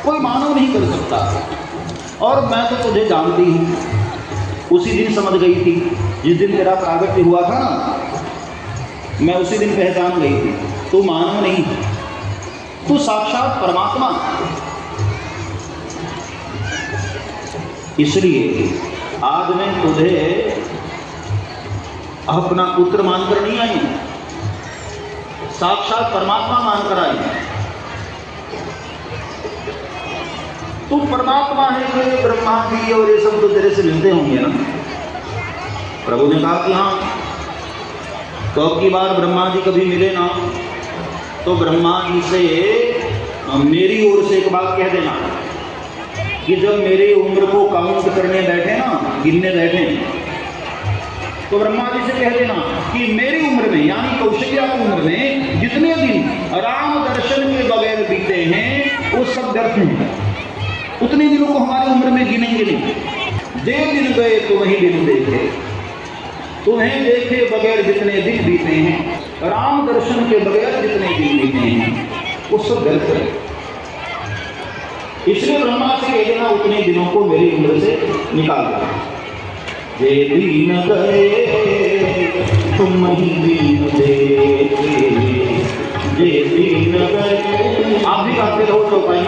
कोई मानव नहीं कर सकता। और मैं तो तुझे जानती हूँ, उसी दिन समझ गई थी, जिस दिन तेरा प्रागट्य हुआ था ना, मैं उसी दिन पहचान गई थी, तू मानव नहीं, तू साक्षात परमात्मा। इसलिए आज मैं तुझे अपना पुत्र मानकर नहीं आई, साक्षात परमात्मा मानकर आई। तू परमात्मा है, ये ब्रह्मा जी और ये सब तो तेरे से मिलते होंगे ना। प्रभु ने कहा कि हाँ, तो अब की बार ब्रह्मा जी कभी मिले ना, तो ब्रह्मा जी से मेरी ओर से एक बात कह देना कि जब मेरी उम्र को काउंट करने बैठे ना, गिनने बैठे, तो ब्रह्मा जी से कह देना कि मेरी उम्र में, यानी कौशल्या की उम्र में जितने दिन राम दर्शन के बगैर बीते हैं वो सब व्यर्थ हैं। उतने दिनों को हमारी उम्र में गिनेंगे नहीं। जे दिन गए तो वही दिन देखे, तुम्हें देखे बगैर जितने दिन बीते हैं, राम दर्शन के बगैर जितने दिन बीते हैं, वो सब व्यर्थ है। इसलिए ब्रह्मा से कह देना उतने दिनों को मेरी उम्र से निकाल दो। जे दिन गए तुम ही दिन देखे, जे दिन गए। आप भी गाते रहो चौपाई।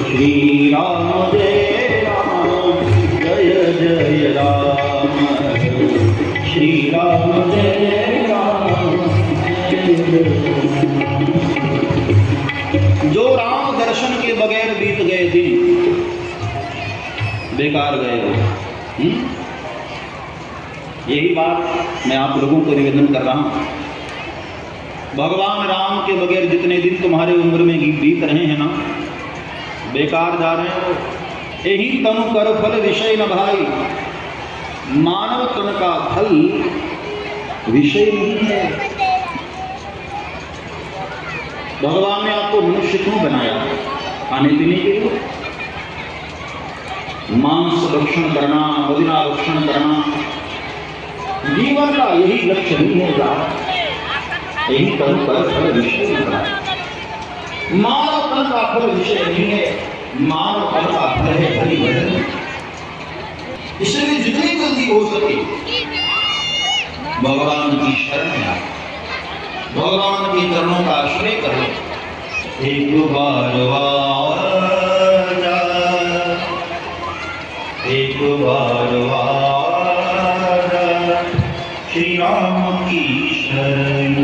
श्री राम जय राम, जय जय राम, श्री राम जय राम, जय जय। जो राम दर्शन के बगैर बीत गए दिन बेकार गए हो। यही बात मैं आप लोगों को निवेदन कर रहा हूं। भगवान राम के बगैर जितने दिन तुम्हारे उम्र में बीत रहे हैं ना, बेकार जा रहे हो। यही तनु कर फल विषय न भाई, मानव तन का फल विषय नहीं है। भगवान ने आपको मनुष्य क्यों बनाया? खाने पीने के लिए, मांस भक्षण करना, मदिरा भक्षण करना, जीवन का यही लक्ष्य नहीं होगा। यही तनु कर फल विषय न भाई, मानव तन का फल विषय नहीं है, मानव तन का फल है हरिभजन। इसलिए जितनी जल्दी हो सके भगवान की शरण में आए, भगवान के चरणों का आश्रय करो। एक बार वाजा, एक बार वाजा, श्री राम की शरण।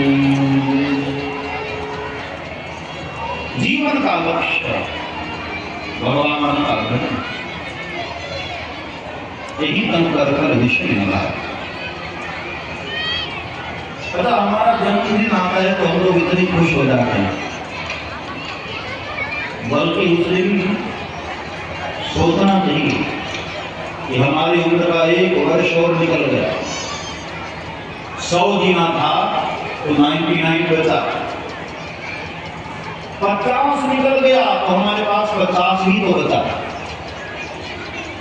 जीवन का लक्ष्य भगवान का भजन, यही तन कर विषय मिला। पता, हमारा जन्मदिन आता है तो हम लोग इतने खुश हो जाते हैं, बल्कि उस दिन सोचना चाहिए कि हमारी उम्र का 1 वर्ष और निकल गया। 100 जीना था तो 99 बचा, 50 निकल गया तो हमारे पास 50 ही तो बचा।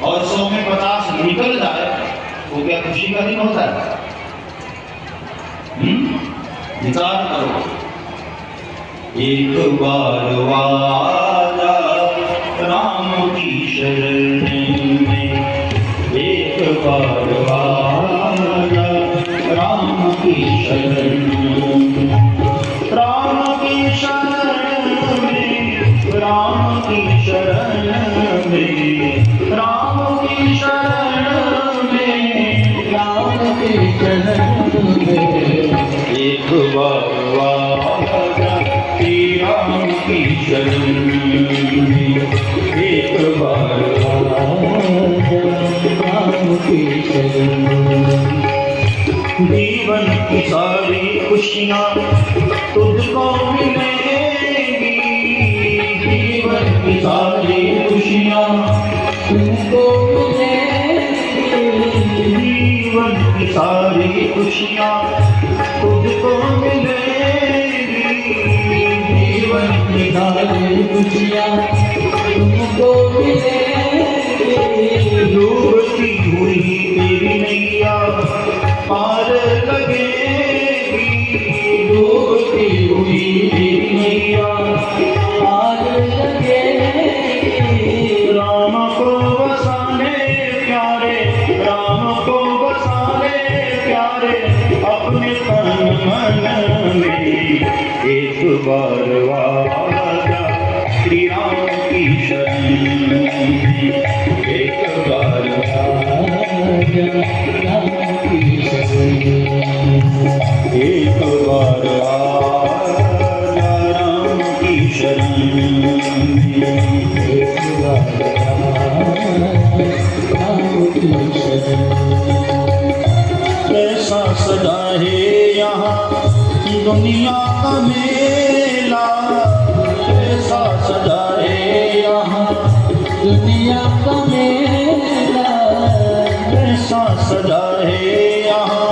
और 100 में 50 निकल जाए तो क्या खुशी का दिन होता है? विचार करो। एक बार वाजा राम की शरण में, एक बार वाजा राम की शरण में, राम की शरण में, राम की शरण में, राम की शरण में, राम की शरण में। एक बार वाजा श्री राम की शरण में, एक बार वाजा राम की शरण में। जीवन की सारी खुशियाँ तुझको मिलेंगी, जीवन की सारी खुशियाँ तुमको मिलेंगी, जीवन की सारी खुशियाँ तुझको मिलेंगी, जीवन की सारी खुशियाँ तुमको मिलेंगी। डूबती हुई तेरी नैया पार लगेगी, डूबती हुई तेरी नैया एक बार आजा राम की शरण कैसा सजा है यहाँ दुनिया का मेला, कैसा सजा है यहाँ दुनिया का मेला, कैसा सजा है यहाँ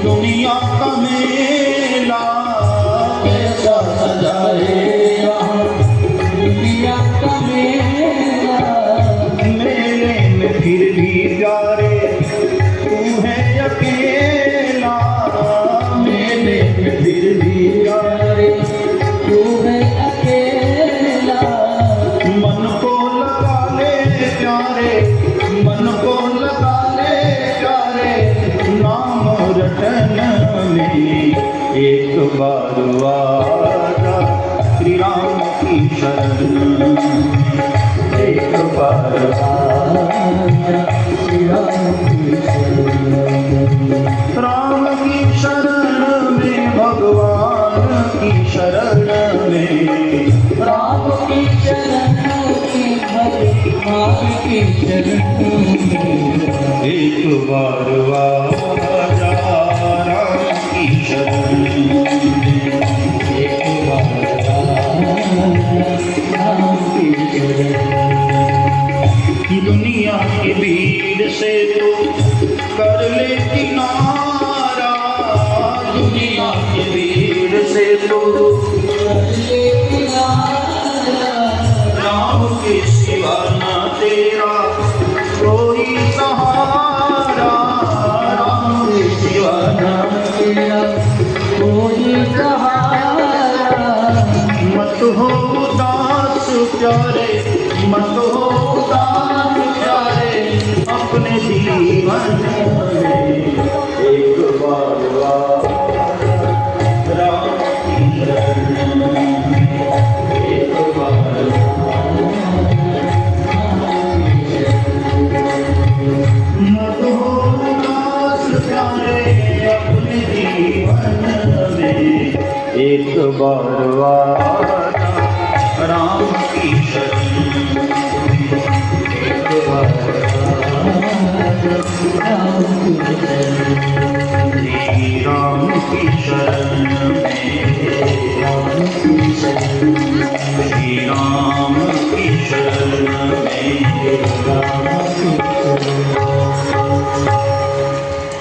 दुनिया का मेला, कैसा सजा है यहाँ दुनिया का मेला। मेले में फिर भी प्यारे तू है अकेला, मेले में फिर भी प्यारे तू है अकेला, मन को लगा ले प्यारे, मन को लगा ले प्यारे, नाम रटन में एक बार आजा श्री राम की शरण, एक बार आजा श्री राम की शरण। राम की शरण में, भगवान की शरण में, राम की शरण की भगवान की शरण में, एक बार आजा राम की शरण, एक बार राम की शरण। दुनिया की भीड़ से तो कर ले किनारा, दुनिया की भीड़ से तो राम के सिवा ना तेरा कोई सहारा, राम के सिवा ना तेरा कोई सहारा। मत हो उदास प्यारे, मत हो उदास प्यारे, अपने जीवन में एक बार राम की शरण, एक बार मत हो उदास प्यारे, अपने जीवन में एक बार राम की शरण, एक बार राम की शरण। श्री राम की शरण।